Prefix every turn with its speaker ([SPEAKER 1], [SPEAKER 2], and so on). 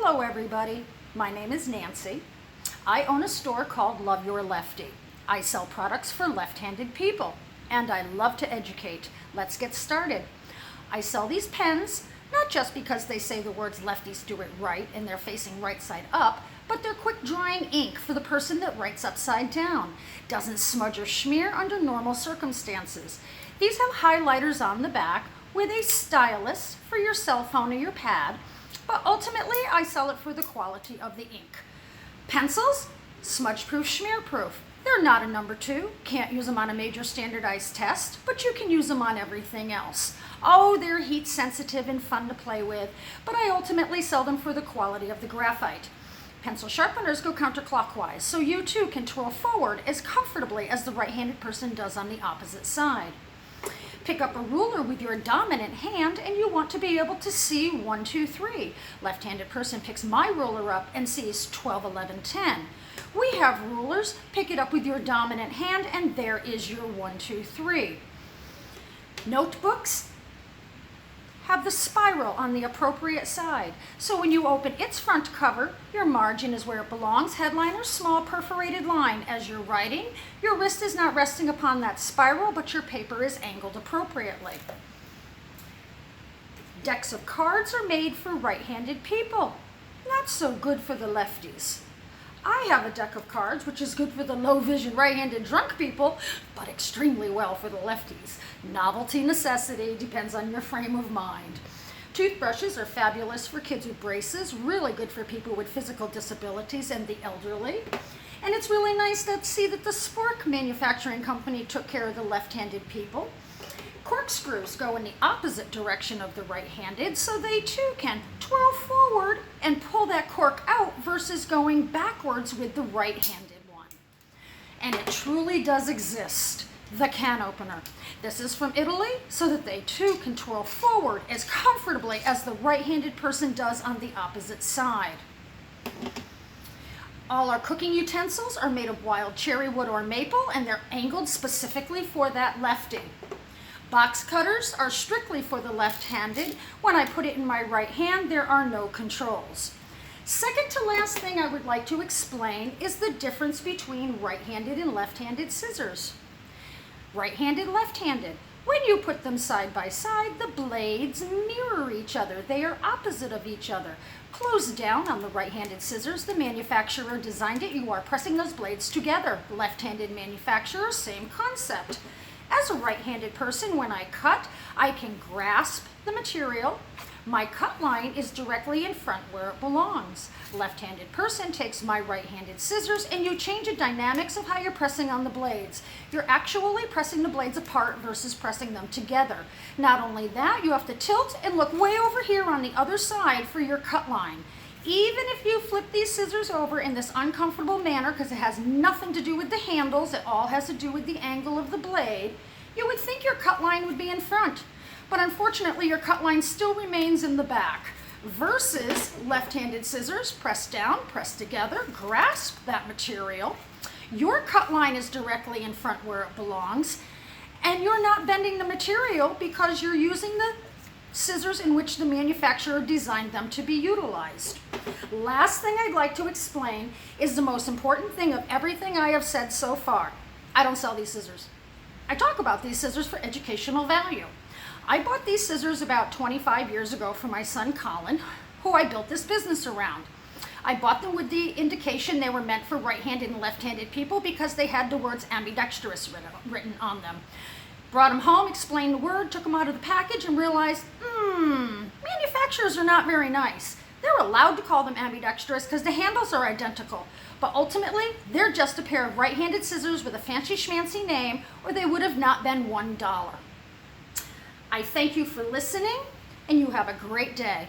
[SPEAKER 1] Hello everybody, my name is Nancy. I own a store called Love Your Lefty. I sell products for left-handed people and I love to educate. Let's get started. I sell these pens not just because they say the words lefties do it right and they're facing right side up, but they're quick drying ink for the person that writes upside down. Doesn't smudge or smear under normal circumstances. These have highlighters on the back with a stylus for your cell phone or your pad, but ultimately I sell it for the quality of the ink. Pencils, smudge-proof, smear-proof. They're not a number 2, can't use them on a major standardized test, but you can use them on everything else. Oh, they're heat sensitive and fun to play with, but I ultimately sell them for the quality of the graphite. Pencil sharpeners go counterclockwise, so you too can twirl forward as comfortably as the right-handed person does on the opposite side. Pick up a ruler with your dominant hand and you want to be able to see 1, 2, 3. Left-handed person picks my ruler up and sees 12, 11, 10. We have rulers, pick it up with your dominant hand and there is your 1, 2, 3. Notebooks have the spiral on the appropriate side. So when you open its front cover, your margin is where it belongs, headline or small perforated line. As you're writing, your wrist is not resting upon that spiral, but your paper is angled appropriately. Decks of cards are made for right-handed people. Not so good for the lefties. I have a deck of cards, which is good for the low-vision right-handed drunk people, but extremely well for the lefties. Novelty, necessity, depends on your frame of mind. Toothbrushes are fabulous for kids with braces, really good for people with physical disabilities and the elderly. And it's really nice to see that the Spork manufacturing company took care of the left-handed people. Corkscrews go in the opposite direction of the right-handed, so they too can twirl forward and pull that cork out versus going backwards with the right-handed one. And it truly does exist, the can opener. This is from Italy, so that they too can twirl forward as comfortably as the right-handed person does on the opposite side. All our cooking utensils are made of wild cherry wood or maple, and they're angled specifically for that lefty. Box cutters are strictly for the left-handed. When I put it in my right hand, there are no controls. Second to last thing I would like to explain is the difference between right-handed and left-handed scissors. Right-handed, left-handed. When you put them side by side, the blades mirror each other. They are opposite of each other. Close down on the right-handed scissors. The manufacturer designed it. You are pressing those blades together. Left-handed manufacturer, same concept. As a right-handed person, when I cut, I can grasp the material. My cut line is directly in front where it belongs. Left-handed person takes my right-handed scissors and you change the dynamics of how you're pressing on the blades. You're actually pressing the blades apart versus pressing them together. Not only that, you have to tilt and look way over here on the other side for your cut line. Even if you flip these scissors over in this uncomfortable manner, because it has nothing to do with the handles, it all has to do with the angle of the blade, you would think your cut line would be in front. But unfortunately, your cut line still remains in the back. Versus left-handed scissors, press down, press together, grasp that material. Your cut line is directly in front where it belongs, and you're not bending the material because you're using the scissors in which the manufacturer designed them to be utilized. Last thing I'd like to explain is the most important thing of everything I have said so far. I don't sell these scissors. I talk about these scissors for educational value. I bought these scissors about 25 years ago for my son Colin, who I built this business around. I bought them with the indication they were meant for right-handed and left-handed people because they had the words ambidextrous written on them. Brought them home, explained the word, took them out of the package and realized, manufacturers are not very nice. They're allowed to call them ambidextrous because the handles are identical. But ultimately, they're just a pair of right-handed scissors with a fancy schmancy name, or they would have not been $1. I thank you for listening, and you have a great day.